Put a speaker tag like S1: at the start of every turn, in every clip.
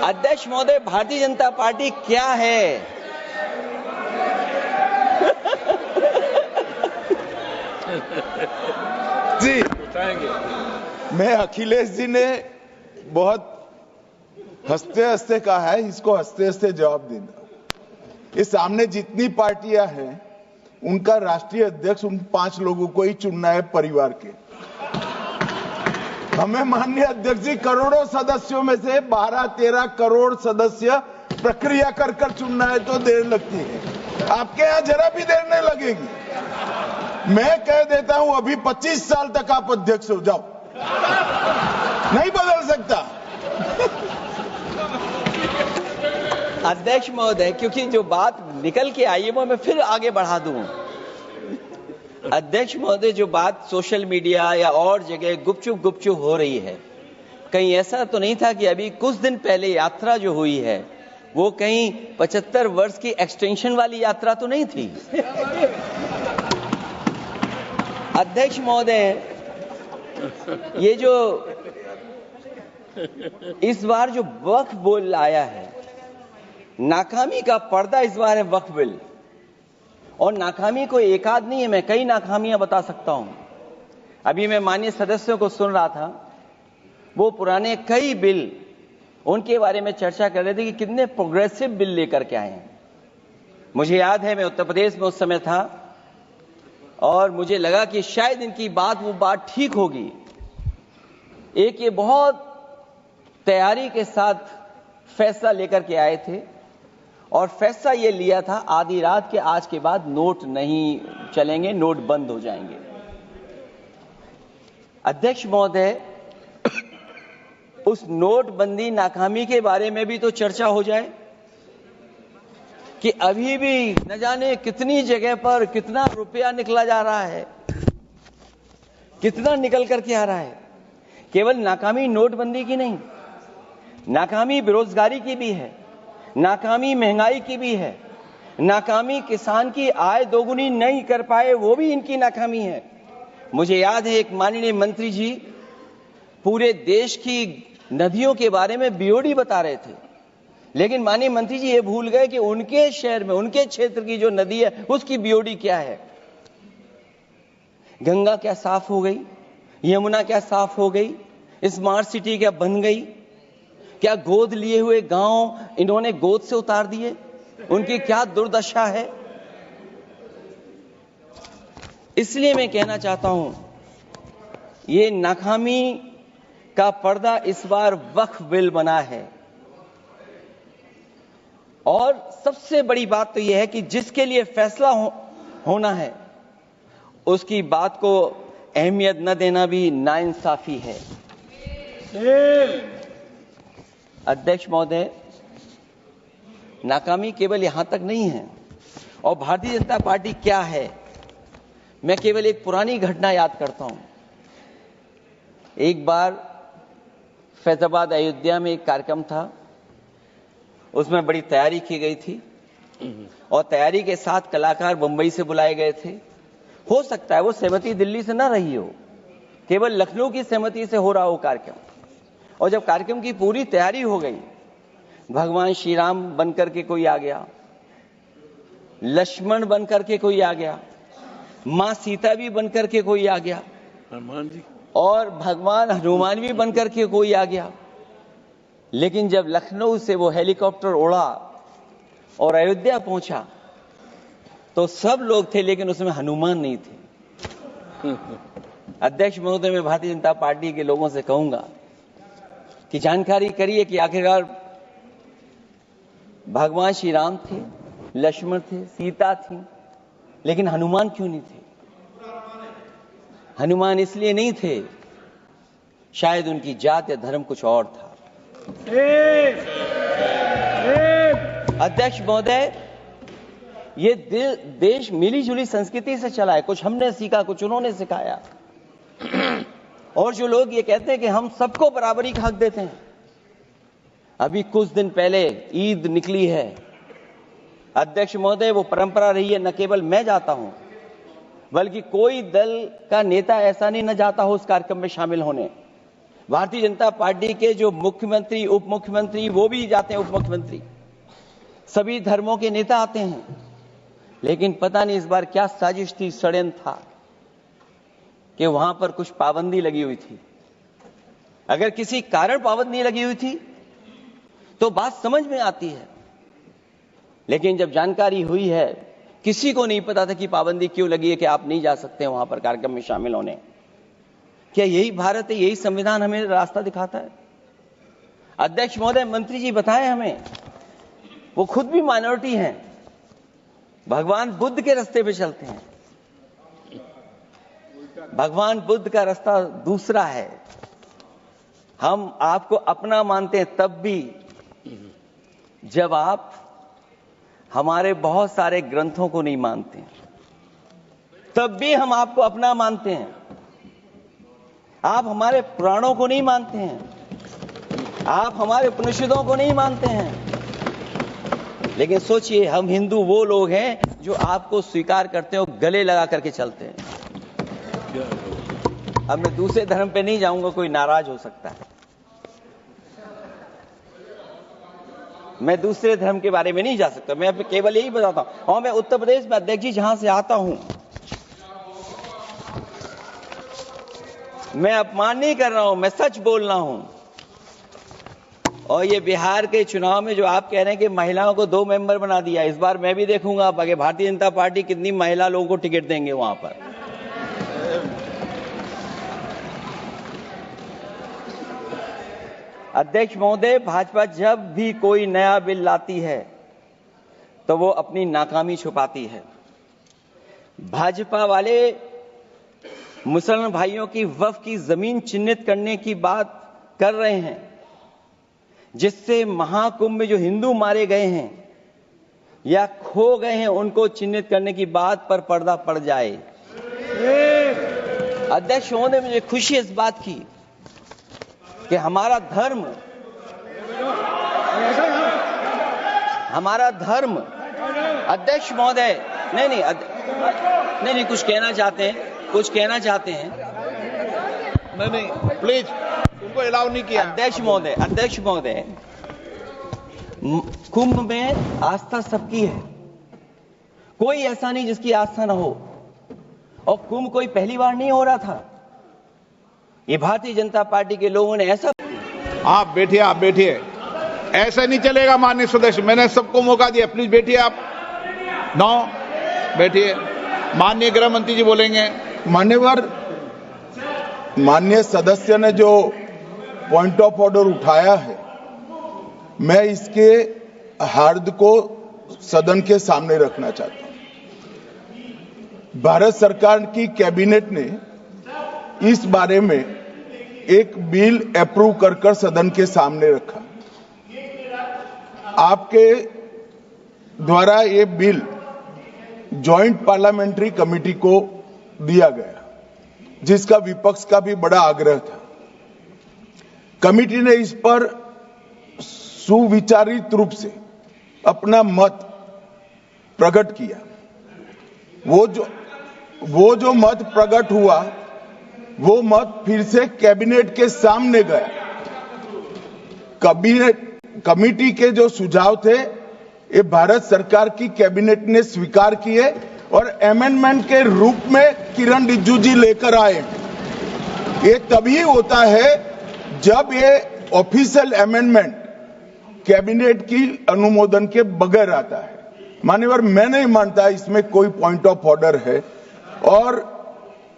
S1: अध्यक्ष महोदय, भारतीय जनता पार्टी क्या है?
S2: जी,
S3: बताएंगे।
S2: मैं अखिलेश जी ने बहुत हंसते हंसते कहा है, इसको हंसते हंसते जवाब देना। इस सामने जितनी पार्टियां हैं उनका राष्ट्रीय अध्यक्ष उन 5 लोगों को ही चुनना है परिवार के। हमें माननीय अध्यक्ष जी करोड़ों सदस्यों में से 12-13 करोड़ सदस्य प्रक्रिया कर कर चुनना है तो देर लगती है। आपके यहां जरा भी देर नहीं लगेगी। मैं कह देता हूं अभी 25 साल तक आप अध्यक्ष हो जाओ, नहीं बदल सकता।
S1: अध्यक्ष महोदय, क्योंकि जो बात निकल के आई है वो मैं फिर आगे बढ़ा दूं। अध्यक्ष महोदय, जो बात सोशल मीडिया या और जगह गुपचुप हो रही है, कहीं ऐसा तो नहीं था कि अभी कुछ दिन पहले यात्रा जो हुई है वो कहीं 75 वर्ष की एक्सटेंशन वाली यात्रा तो नहीं थी? अध्यक्ष महोदय, ये जो इस बार जो वक्फ बिल आया है, नाकामी का पर्दा इस बार है वक्फ बिल। और नाकामी को एकाध नहीं है, मैं कई नाकामियां बता सकता हूं। अभी मैं माननीय सदस्यों को सुन रहा था, वो पुराने कई बिल उनके बारे में चर्चा कर रहे थे कि कितने प्रोग्रेसिव बिल लेकर के आए हैं। मुझे याद है, मैं उत्तर प्रदेश में उस समय था और मुझे लगा कि शायद इनकी वो बात ठीक होगी। एक ये बहुत तैयारी के साथ फैसला लेकर के आए थे और फैसला ये लिया था आधी रात के आज के बाद नोट नहीं चलेंगे, नोट बंद हो जाएंगे। अध्यक्ष महोदय, उस नोटबंदी नाकामी के बारे में भी तो चर्चा हो जाए कि अभी भी न जाने कितनी जगह पर कितना रुपया निकला जा रहा है, कितना निकल करके आ रहा है। केवल नाकामी नोटबंदी की नहीं, नाकामी बेरोजगारी की भी है, नाकामी महंगाई की भी है, नाकामी किसान की आय दोगुनी नहीं कर पाए वो भी इनकी नाकामी है। मुझे याद है, एक माननीय मंत्री जी पूरे देश की नदियों के बारे में बीओडी बता रहे थे, लेकिन माननीय मंत्री जी ये भूल गए कि उनके शहर में, उनके क्षेत्र की जो नदी है उसकी बीओडी क्या है। गंगा क्या साफ हो गई? यमुना क्या साफ हो गई? स्मार्ट सिटी क्या बन गई? क्या गोद लिए हुए गांव इन्होंने गोद से उतार दिए? उनकी क्या दुर्दशा है? इसलिए मैं कहना चाहता हूं, ये नाकामी का पर्दा इस बार वक्फ बिल बना है। और सबसे बड़ी बात तो यह है कि जिसके लिए फैसला होना है उसकी बात को अहमियत न देना भी नाइंसाफी है। अध्यक्ष महोदय, नाकामी केवल यहां तक नहीं है। और भारतीय जनता पार्टी क्या है, मैं केवल एक पुरानी घटना याद करता हूं। एक बार फैजाबाद अयोध्या में एक कार्यक्रम था, उसमें बड़ी तैयारी की गई थी और तैयारी के साथ कलाकार मुंबई से बुलाए गए थे। हो सकता है वो सहमति दिल्ली से ना रही हो, केवल लखनऊ की सहमति से हो रहा हो कार्यक्रम। और जब कार्यक्रम की पूरी तैयारी हो गई, भगवान श्री राम बनकर के कोई आ गया, लक्ष्मण बनकर के कोई आ गया, मां सीता भी बनकर के कोई आ गया,
S3: हनुमान जी
S1: और भगवान हनुमान भी बनकर के कोई आ गया। लेकिन जब लखनऊ से वो हेलीकॉप्टर उड़ा और अयोध्या पहुंचा तो सब लोग थे, लेकिन उसमें हनुमान नहीं थे। अध्यक्ष महोदय, मैं भारतीय जनता पार्टी के लोगों से कहूंगा कि जानकारी करिए कि आखिरकार भगवान श्री राम थे, लक्ष्मण थे, सीता थी, लेकिन हनुमान क्यों नहीं थे? हनुमान इसलिए नहीं थे, शायद उनकी जात या धर्म कुछ और था। अध्यक्ष महोदय, ये देश मिली जुली संस्कृति से चला है। कुछ हमने सीखा, कुछ उन्होंने सिखाया। और जो लोग ये कहते हैं कि हम सबको बराबरी का हक देते हैं, अभी कुछ दिन पहले ईद निकली है। अध्यक्ष महोदय, वो परंपरा रही है, न केवल मैं जाता हूं बल्कि कोई दल का नेता ऐसा नहीं न जाता हो उस कार्यक्रम में शामिल होने। भारतीय जनता पार्टी के जो मुख्यमंत्री, उप मुख्यमंत्री, वो भी जाते हैं, उप मुख्यमंत्री, सभी धर्मों के नेता आते हैं। लेकिन पता नहीं इस बार क्या साजिश थी, षड्यंत्र था कि वहां पर कुछ पाबंदी लगी हुई थी। अगर किसी कारण पाबंदी लगी हुई थी तो बात समझ में आती है, लेकिन जब जानकारी हुई है, किसी को नहीं पता था कि पाबंदी क्यों लगी है कि आप नहीं जा सकते वहां पर कार्यक्रम में शामिल होने। क्या यही भारत है, यही संविधान हमें रास्ता दिखाता है? अध्यक्ष महोदय, मंत्री जी बताएं हमें, वो खुद भी माइनॉरिटी हैं, भगवान बुद्ध के रास्ते पे चलते हैं। भगवान बुद्ध का रास्ता दूसरा है। हम आपको अपना मानते हैं तब भी जब आप हमारे बहुत सारे ग्रंथों को नहीं मानते, तब भी हम आपको अपना मानते हैं। आप हमारे पुराणों को नहीं मानते हैं, आप हमारे उपनिषदों को नहीं मानते हैं। लेकिन सोचिए, हम हिंदू वो लोग हैं जो आपको स्वीकार करते हैं और गले लगा करके चलते हैं। अब मैं दूसरे धर्म पे नहीं जाऊंगा, कोई नाराज हो सकता है। मैं दूसरे धर्म के बारे में नहीं जा सकता, मैं केवल यही बताता हूं। और मैं उत्तर प्रदेश में, अध्यक्ष जी, जहां से आता हूं, मैं अपमान नहीं कर रहा हूं, मैं सच बोल रहा हूं। और ये बिहार के चुनाव में जो आप कह रहे हैं कि महिलाओं को 2 मेंबर बना दिया, इस बार मैं भी देखूंगा आगे भारतीय जनता पार्टी कितनी महिला लोगों को टिकट देंगे वहां पर। अध्यक्ष महोदय, भाजपा जब भी कोई नया बिल लाती है तो वो अपनी नाकामी छुपाती है। भाजपा वाले मुसलमान भाइयों की वक्फ की जमीन चिन्हित करने की बात कर रहे हैं, जिससे महाकुंभ में जो हिंदू मारे गए हैं या खो गए हैं, उनको चिन्हित करने की बात पर पर्दा पड़ जाए। अध्यक्ष महोदय, मुझे खुशी इस बात की कि हमारा धर्म, अध्यक्ष महोदय, नहीं, कुछ कहना चाहते हैं।
S2: नहीं, प्लीज, उनको अलाउ नहीं किया।
S1: अध्यक्ष महोदय, कुंभ में आस्था सबकी है, कोई ऐसा नहीं जिसकी आस्था ना हो। और कुंभ कोई पहली बार नहीं हो रहा था, ये भारतीय जनता पार्टी के लोगों ने ऐसा।
S2: आप बैठिए, ऐसा नहीं चलेगा माननीय सदस्य, मैंने सबको मौका दिया, प्लीज बैठिए आप। बैठिए, माननीय गृह मंत्री जी बोलेंगे। माननीय सदस्य ने जो पॉइंट ऑफ ऑर्डर उठाया है, मैं इसके हार्द को सदन के सामने रखना चाहता हूं। भारत सरकार की कैबिनेट ने इस बारे में एक बिल अप्रूव कर सदन के सामने रखा। आपके द्वारा ये बिल जॉइंट पार्लियामेंट्री कमेटी को दिया गया, जिसका विपक्ष का भी बड़ा आग्रह था। कमेटी ने इस पर सुविचारित रूप से अपना मत प्रकट किया। वो जो मत प्रकट हुआ, वो मत फिर से कैबिनेट के सामने गया। कमेटी के जो सुझाव थे, ये भारत सरकार की कैबिनेट ने स्वीकार किए और अमेंडमेंट के रूप में किरण रिजिजू जी लेकर आए। ये तभी होता है जब ये ऑफिशियल अमेंडमेंट कैबिनेट की अनुमोदन के बगैर आता है। मान्यवर, मैं नहीं मानता इसमें कोई पॉइंट ऑफ ऑर्डर है, और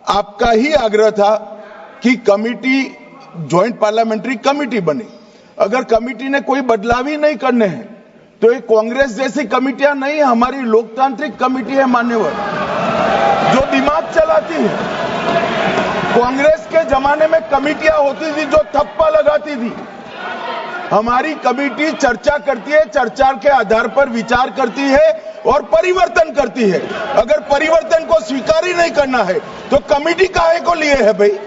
S2: आपका ही आग्रह था कि कमेटी ज्वाइंट पार्लियामेंट्री कमेटी बने। अगर कमेटी ने कोई बदलाव ही नहीं करने हैं तो ये कांग्रेस जैसी कमेटियां नहीं, हमारी लोकतांत्रिक कमेटी है मान्यवर, जो दिमाग चलाती है। कांग्रेस के जमाने में कमेटियां होती थी जो थप्पा लगाती थी। हमारी कमेटी चर्चा करती है, चर्चा के आधार पर विचार करती है और परिवर्तन करती है। अगर परिवर्तन को स्वीकार ही नहीं करना है तो कमेटी काहे को लिए है भाई?